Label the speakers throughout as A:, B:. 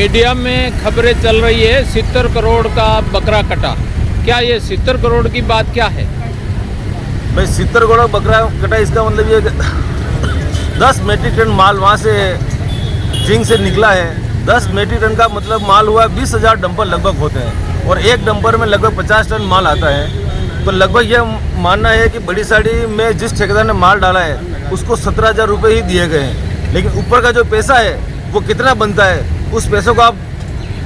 A: Media में खबरें चल रही है 70 करोड़ का बकरा कटा। क्या ये 70 करोड़ की बात क्या है?
B: भाई 70 करोड़ बकरा कटा, इसका मतलब ये 10 मीट्रिक टन माल वहाँ से जिंग से निकला है। 10 मीट्रिक टन का मतलब माल हुआ 20,000 डंपर लगभग होते हैं और एक डंपर में लगभग 50 टन माल आता है। तो लगभग ये मानना है कि बड़ी साड़ी में जिस ठेकेदार ने माल डाला है उसको 17,000 रुपये ही दिए गए हैं, लेकिन ऊपर का जो पैसा है वो कितना बनता है उस पैसों को आप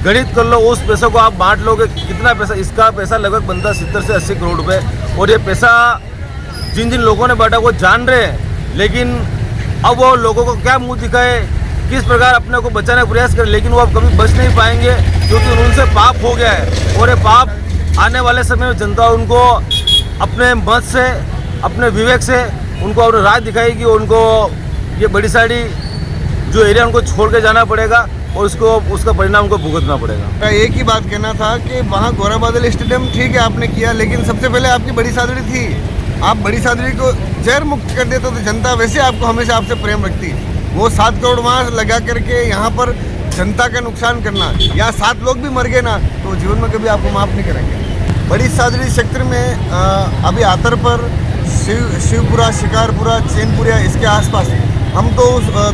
B: गणित कर लो, उस पैसों को आप बांट लोगे कितना पैसा, इसका पैसा लगभग बनता है 70 से 80 करोड़ रुपये। और ये पैसा जिन जिन लोगों ने बांटा वो जान रहे हैं, लेकिन अब वो लोगों को क्या मुंह दिखाए, किस प्रकार अपने को बचाने का प्रयास करें, लेकिन वो अब कभी बच नहीं पाएंगे क्योंकि उनसे पाप हो गया है। और ये पाप आने वाले समय में जनता उनको अपने मत से, अपने विवेक से उनको और राह दिखाएगी। उनको ये बड़ी साड़ी जो एरिया उनको छोड़ के जाना पड़ेगा और उसका परिणाम को भुगतना पड़ेगा।
C: एक ही बात कहना था कि वहाँ गौरव बादल स्टेडियम ठीक है आपने किया, लेकिन सबसे पहले आपकी बड़ी सादड़ी थी। आप बड़ी सादड़ी को जहर मुक्त कर देते तो जनता वैसे आपको हमेशा आपसे प्रेम रखती। वो 7 करोड़ वहाँ लगा करके यहाँ पर जनता का नुकसान करना, या 7 लोग भी मर गए ना तो जीवन में कभी आपको माफ़ नहीं करेंगे। बड़ी सादड़ी सेक्टर में अभी आतर पर शिवपुरा, शिकारपुरा, चैनपुरिया, इसके आसपास हम तो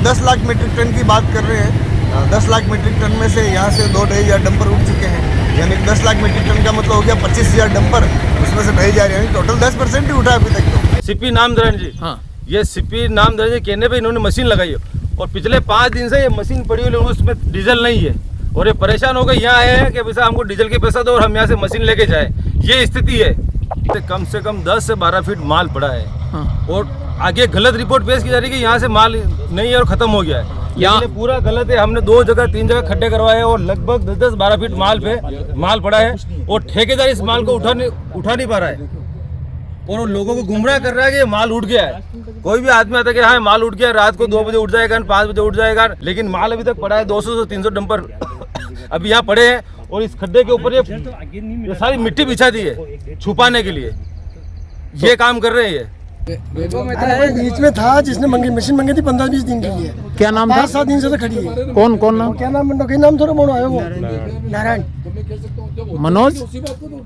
C: 10 लाख मीट्रिक टन की बात कर रहे हैं। 10 लाख मीट्रिक टन में से यहाँ से 2-2.5 डंपर उठ चुके हैं, यानी 10 लाख मीट्रिक टन का मतलब हो गया 25,000 डंपर, उसमें से 2.5 यानी टोटल 10% ही उठा अभी तक। तो
B: सीपी नामधरण जी, हाँ, ये सीपी नामधरण जी कहने पे इन्होंने मशीन लगाई है और पिछले 5 दिन से ये मशीन पड़ी हुई, उसमें डीजल नहीं है और ये परेशान हो गए यहाँ आए हैं कि भैया हमको डीजल के पैसा दो और हम यहाँ से मशीन लेके जाए। ये स्थिति है। कम से कम 10 से 12 फीट माल पड़ा है, हाँ। और आगे गलत रिपोर्ट पेश की जा रही है कि यहाँ से माल नहीं है और खत्म हो गया है। यहाँ पूरा गलत है। हमने 2 जगह 3 जगह खड्डे करवाए और लगभग 10-12 फीट माल पड़ा है और ठेकेदार इस माल को उठा नहीं पा रहा है और उन लोगों को गुमराह कर रहा है कि ये माल उठ गया है। कोई भी आदमी आता है कि हाँ माल उठ गया, रात को 2 बजे उठ जाएगा, 5 बजे उठ जाएगा, लेकिन माल अभी तक पड़ा है 200 से 300 डंपर अभी यहाँ पड़े हैं और इस खड्डे के ऊपर ये सारी मिट्टी बिछा दी है छुपाने के लिए। ये काम कर रहे हैं।
D: बीच में था जिसने मशीन मंगी थी 15-20 दिन के लिए।
A: क्या नाम था?
D: 5-7 दिन से तो खड़ी है।
A: कौन नाम?
D: क्या नाम? नाम थोड़ा मोड़ो आया वो नारायण
A: मनोज।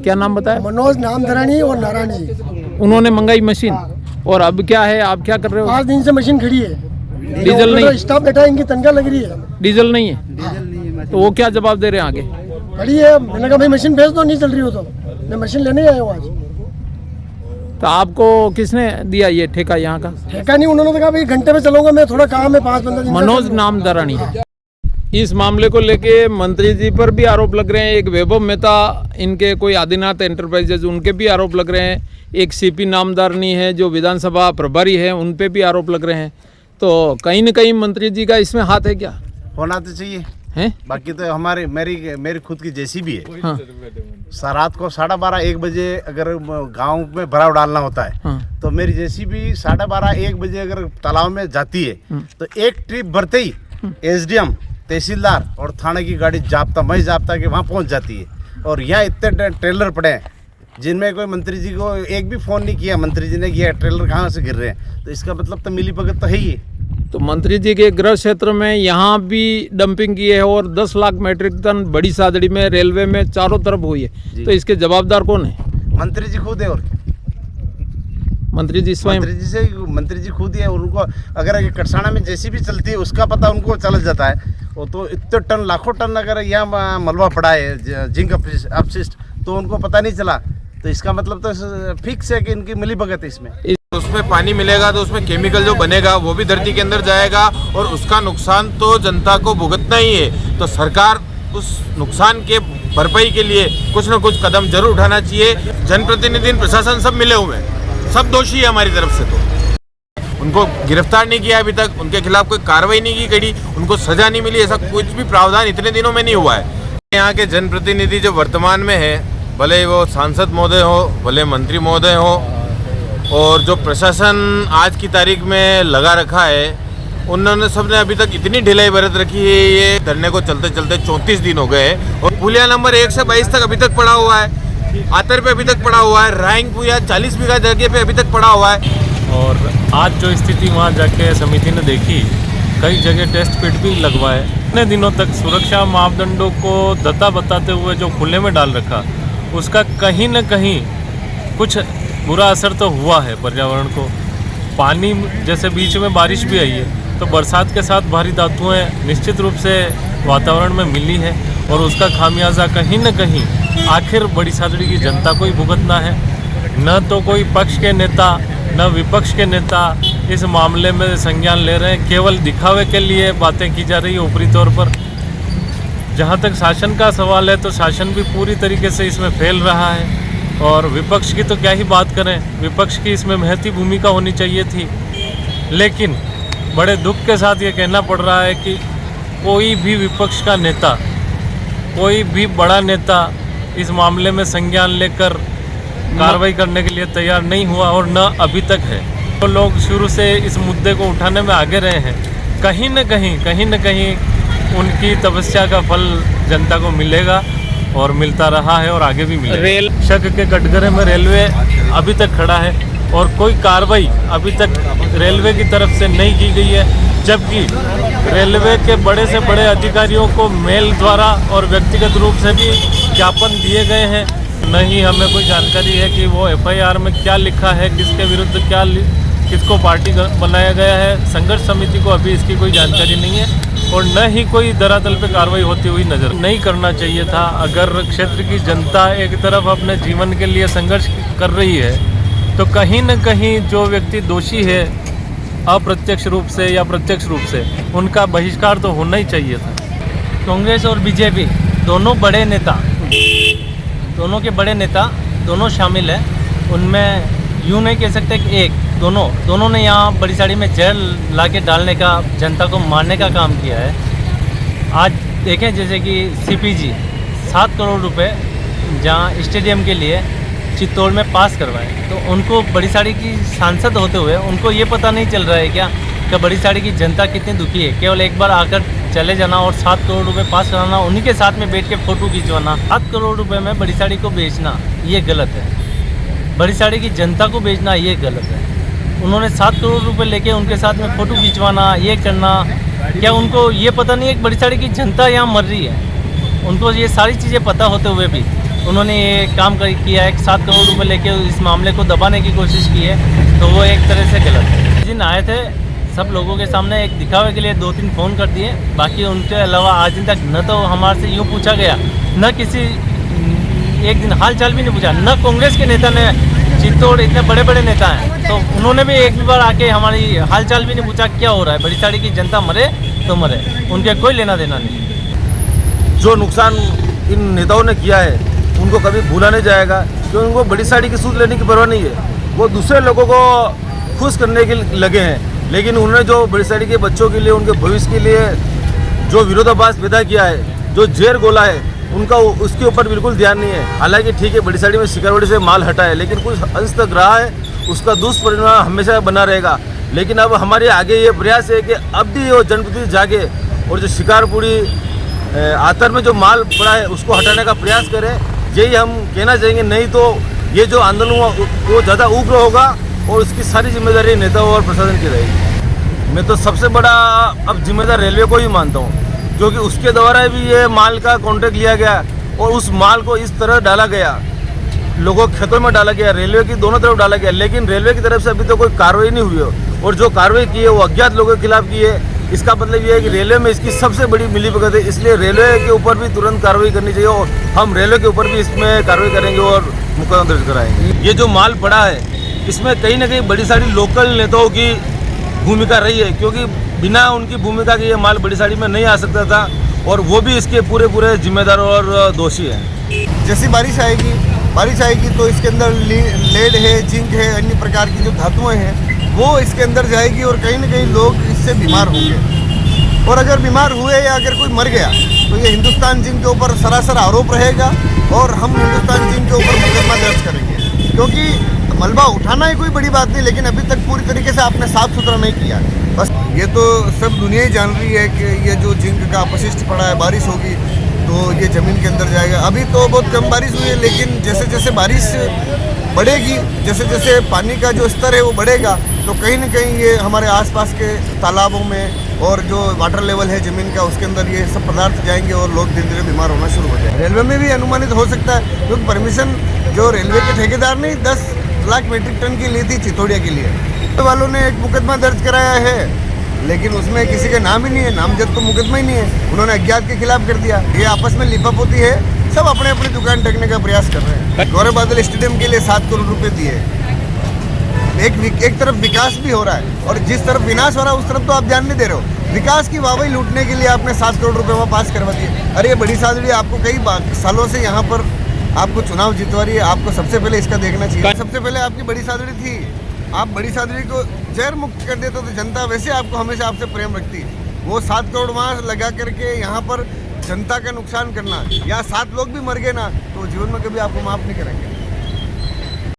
A: क्या नाम बताया?
D: मनोज नामधरानी और नारायण जी।
A: उन्होंने मंगाई मशीन और अब क्या है, आप क्या कर रहे हो?
D: 5 दिन से मशीन खड़ी है,
A: डीजल नहीं,
D: स्टाफ बैठा है, इनकी तनख्वाह लग रही है,
A: डीजल नहीं है। तो वो क्या जवाब दे रहे हैं आगे?
D: खड़ी है। मैंने कहा भाई मशीन भेज दो, नहीं चल रही हो तो मैं मशीन लेने आया हूँ आज।
A: तो आपको किसने दिया ये ठेका यहाँ का?
D: ठेका नहीं, उन्होंने कहा भाई घंटे में चलूंगा मैं, थोड़ा काम है 5-15 दिन।
A: मनोज नामधरानी है। इस मामले को लेके मंत्री जी पर भी आरोप लग रहे हैं। एक वैभव मेहता, इनके कोई आदिनाथ एंटरप्राइजेज, उनके भी आरोप लग रहे हैं। एक सीपी नामधरानी है जो विधानसभा प्रभारी है, उन पे भी आरोप लग रहे हैं। तो कहीं न कहीं मंत्री जी का इसमें हाथ है क्या?
C: होना तो चाहिए
A: हैं?
C: बाकी तो हमारे मेरी खुद की जेसीबी है।
A: हाँ।
C: रात को 12:30-1 बजे अगर गांव में भराव डालना होता है, हाँ। तो मेरी जेसीबी 12:30-1 बजे अगर तालाब में जाती है तो एक ट्रिप भरते ही एसडीएम, तहसीलदार और थाने की गाड़ी जाप्ता के वहाँ पहुँच जाती है। और यहाँ इतने ट्रेलर पड़े हैं जिनमें कोई मंत्री जी को एक भी फ़ोन नहीं किया, मंत्री जी ने किया, ट्रेलर कहाँ से गिर रहे हैं। तो इसका मतलब तो मिली भगत तो है ही।
A: तो मंत्री जी के गृह क्षेत्र में यहाँ भी डंपिंग की है और 10 लाख मीट्रिक टन बड़ी सादड़ी में, रेलवे में, चारों तरफ हुई है। तो इसके जवाबदार कौन है?
C: मंत्री जी खुद है। और
A: मंत्री जी स्वयं?
C: मंत्री जी खुद ही है। उनको अगर कटसाना में जैसी भी चलती है उसका पता उनको चल जाता है। वो तो इतने टन, लाखों टन अगर यहाँ मलबा पड़ा है जिंक अपशिष्ट, तो उनको पता नहीं चला। तो इसका मतलब तो फिक्स है कि इनकी मिली भगत है इसमें।
E: उसमें पानी मिलेगा तो उसमें केमिकल जो बनेगा वो भी धरती के अंदर जाएगा और उसका नुकसान तो जनता को भुगतना ही है। तो सरकार उस नुकसान के भरपाई के लिए कुछ न कुछ कदम जरूर उठाना चाहिए। जनप्रतिनिधि, प्रशासन सब मिले हुए हैं, सब दोषी है हमारी तरफ से। तो उनको गिरफ्तार नहीं किया अभी तक, उनके खिलाफ कोई कार्रवाई नहीं की गई, उनको सजा नहीं मिली, ऐसा कुछ भी प्रावधान इतने दिनों में नहीं हुआ है। यहाँ के जनप्रतिनिधि जो वर्तमान में है, भले वो सांसद महोदय हो, भले मंत्री महोदय हो, और जो प्रशासन आज की तारीख में लगा रखा है, उन्होंने सबने अभी तक इतनी ढिलाई बरत रखी है। ये धरने को चलते चलते 34 दिन हो गए और पुलिया नंबर 1 से 22 तक अभी तक पड़ा हुआ है। आतर पे अभी तक पड़ा हुआ है। राइंग पुलिया 40 बीघा जगह पे अभी तक पड़ा हुआ है।
F: और आज जो स्थिति वहाँ जाके समिति ने देखी, कई जगह टेस्ट पिट भी लगवाए इतने दिनों तक सुरक्षा मापदंडों को दता बताते हुए जो खुले में डाल रखा, उसका कहीं न कहीं कुछ बुरा असर तो हुआ है पर्यावरण को। पानी जैसे बीच में बारिश भी आई है तो बरसात के साथ भारी धातुएं निश्चित रूप से वातावरण में मिली है और उसका खामियाजा कहीं न कहीं आखिर बड़ी सादड़ी की जनता को ही भुगतना है। न तो कोई पक्ष के नेता न विपक्ष के नेता इस मामले में संज्ञान ले रहे हैं, केवल दिखावे के लिए बातें की जा रही है ऊपरी तौर पर। जहाँ तक शासन का सवाल है तो शासन भी पूरी तरीके से इसमें फेल रहा है और विपक्ष की तो क्या ही बात करें, विपक्ष की इसमें महती भूमिका होनी चाहिए थी। लेकिन बड़े दुख के साथ ये कहना पड़ रहा है कि कोई भी विपक्ष का नेता, कोई भी बड़ा नेता इस मामले में संज्ञान लेकर कार्रवाई करने के लिए तैयार नहीं हुआ और न अभी तक है। तो लोग शुरू से इस मुद्दे को उठाने में आगे रहे हैं। कहीं न कहीं उनकी तपस्या का फल जनता को मिलेगा और मिलता रहा है और आगे भी मिलेगा। रेल शक के कटघरे में रेलवे अभी तक खड़ा है और कोई कार्रवाई अभी तक रेलवे की तरफ से नहीं की गई है, जबकि रेलवे के बड़े से बड़े अधिकारियों को मेल द्वारा और व्यक्तिगत रूप से भी ज्ञापन दिए गए हैं। नहीं हमें कोई जानकारी है कि वो एफआईआर में क्या लिखा है, किसके विरुद्ध क्या किसको पार्टी बनाया गया है। संघर्ष समिति को अभी इसकी कोई जानकारी नहीं है और न ही कोई धरातल पे कार्रवाई होती हुई नजर नहीं करना चाहिए था। अगर क्षेत्र की जनता एक तरफ अपने जीवन के लिए संघर्ष कर रही है तो कहीं न कहीं जो व्यक्ति दोषी है अप्रत्यक्ष रूप से या प्रत्यक्ष रूप से उनका बहिष्कार तो होना ही चाहिए था।
G: कांग्रेस और बीजेपी दोनों बड़े नेता, दोनों के बड़े नेता दोनों शामिल हैं। उनमें यूँ नहीं कह सकते कि एक दोनों ने यहाँ बड़ी साड़ी में जहर ला के डालने का, जनता को मारने का काम किया है। आज देखें जैसे कि सीपीजी 7 करोड़ रुपए जहाँ स्टेडियम के लिए चित्तौड़ में पास करवाए, तो उनको बड़ी साड़ी की सांसद होते हुए उनको ये पता नहीं चल रहा है क्या कि बड़ी साड़ी की जनता कितनी दुखी है। केवल एक बार आकर चले जाना और 7 करोड़ रुपए पास कराना, उन्हीं के साथ में बैठ के फ़ोटो खिंचवाना, 7 करोड़ रुपए में बड़ी साड़ी को बेचना ये गलत है। बड़ी साड़ी की जनता को बेचना ये गलत है। उन्होंने 7 करोड़ रुपए लेके उनके साथ में फ़ोटो खिंचवाना, ये करना, क्या उनको ये पता नहीं है कि बड़ी साड़ी की जनता यहाँ मर रही है? उनको ये सारी चीज़ें पता होते हुए भी उन्होंने ये काम किया है कि 7 करोड़ रुपए लेके इस मामले को दबाने की कोशिश की है, तो वो एक तरह से गलत है। जिन आए थे सब लोगों के सामने एक दिखावे के लिए 2-3 फ़ोन कर दिए, बाकी उनके अलावा आज दिन तक न तो हमारे से यूँ पूछा गया, न किसी एक दिन हाल चाल भी नहीं पूछा। न कांग्रेस के नेता ने, चित्तौड़ इतने बड़े बड़े नेता हैं तो उन्होंने भी एक भी बार आके हमारी हाल चाल भी नहीं पूछा क्या हो रहा है। बड़ी साड़ी की जनता मरे तो मरे, उनके कोई लेना देना नहीं।
B: जो नुकसान इन नेताओं ने किया है उनको कभी भूला नहीं जाएगा, क्योंकि उनको बड़ी साड़ी की सूद लेने की परवाह नहीं है। वो दूसरे लोगों को खुश करने के लगे हैं, लेकिन उन्होंने जो बड़ी साड़ी के बच्चों के लिए, उनके भविष्य के लिए जो विरोधाभास पैदा किया है, जो जहर गोला है, उनका उसके ऊपर बिल्कुल ध्यान नहीं है। हालांकि ठीक है बड़ी साड़ी में शिकारवाड़ी से माल हटा है, लेकिन कुछ अंश तक रहा है, उसका दुष्परिणाम हमेशा बना रहेगा। लेकिन अब हमारे आगे ये प्रयास है कि अब भी वो जनप्रतिनिधि जागे और जो शिकारपुरी आतर में जो माल पड़ा है उसको हटाने का प्रयास करें। यही हम कहना चाहेंगे, नहीं तो ये जो आंदोलन हुआ वो ज़्यादा उग्र होगा और उसकी सारी जिम्मेदारी नेताओं और प्रशासन की रहेगी। मैं तो सबसे बड़ा अब जिम्मेदार रेलवे को ही मानता हूँ, क्योंकि उसके द्वारा भी ये माल का कॉन्ट्रैक्ट लिया गया और उस माल को इस तरह डाला गया, लोगों के खेतों में डाला गया, रेलवे की दोनों तरफ डाला गया, लेकिन रेलवे की तरफ से अभी तो कोई कार्रवाई नहीं हुई है। और जो कार्रवाई की है वो अज्ञात लोगों के खिलाफ की है। इसका मतलब ये है कि रेलवे में इसकी सबसे बड़ी मिलीभगत है, इसलिए रेलवे के ऊपर भी तुरंत कार्रवाई करनी चाहिए और हम रेलवे के ऊपर भी इसमें कार्रवाई करेंगे और मुकदमा दर्ज कराएंगे। ये जो माल पड़ा है इसमें कहीं ना कहीं बड़ी सारी लोकल नेताओं की भूमिका रही है, क्योंकि बिना उनकी भूमिका के ये माल बड़ी साड़ी में नहीं आ सकता था और वो भी इसके पूरे जिम्मेदार और दोषी हैं।
C: जैसी बारिश आएगी तो इसके अंदर लेड है, जिंक है, अन्य प्रकार की जो धातुएं हैं वो इसके अंदर जाएगी और कहीं ना कहीं लोग इससे बीमार होंगे। और अगर बीमार हुए या अगर कोई मर गया तो ये हिंदुस्तान जिंक के ऊपर सरासर आरोप रहेगा और हम हिंदुस्तान जिंक के ऊपर मुकदमा दर्ज करेंगे, क्योंकि मलबा उठाना ही कोई बड़ी बात नहीं, लेकिन अभी तक पूरी तरीके से आपने साफ सुथरा नहीं किया। बस ये तो सब दुनिया ही जान रही है कि ये जो जिंक का अपशिष्ट पड़ा है, बारिश होगी तो ये ज़मीन के अंदर जाएगा। अभी तो बहुत कम बारिश हुई है, लेकिन जैसे जैसे बारिश बढ़ेगी, जैसे जैसे पानी का जो स्तर है वो बढ़ेगा, तो कहीं ना कहीं ये हमारे आसपास के तालाबों में और जो वाटर लेवल है ज़मीन का उसके अंदर ये सब पदार्थ जाएंगे और लोग धीरे धीरे बीमार होना शुरू हो जाएंगे। रेलवे में भी अनुमानित हो सकता है क्योंकि परमिशन जो रेलवे के ठेकेदार ने 10 लाख मीट्रिक टन की ली थी चितौड़िया के लिए, तो वालों ने एक मुकदमा दर्ज कराया है, लेकिन उसमें किसी का नाम ही नहीं है, नामजद तो मुकदमा ही नहीं है, उन्होंने अज्ञात के खिलाफ कर दिया। ये आपस में लिपापोती है, सब अपने अपनी दुकान ढकने का प्रयास कर रहे हैं। गौरव बादल स्टेडियम के लिए 7 करोड़ रुपए दिए। एक तरफ विकास भी हो रहा है और जिस तरफ विनाश हो रहा है उस तरफ तो आप ध्यान नहीं दे रहे हो। विकास की वाहवाही लूटने के लिए आपने 7 करोड़ रुपए वहाँ पास करवा दिए। अरे ये बड़ी सादड़ी, आपको कई सालों से यहाँ पर आपको चुनाव जितवा रही है, आपको सबसे पहले इसका देखना चाहिए। सबसे पहले आपकी बड़ी सादड़ी थी, आप बड़ी सादड़ी को जहर मुक्त कर देते तो जनता वैसे आपको हमेशा आपसे प्रेम रखती। वो 7 करोड़ वहाँ लगा करके यहाँ पर जनता का नुकसान करना, या 7 लोग भी मर गए ना तो जीवन में कभी आपको माफ़ नहीं करेंगे।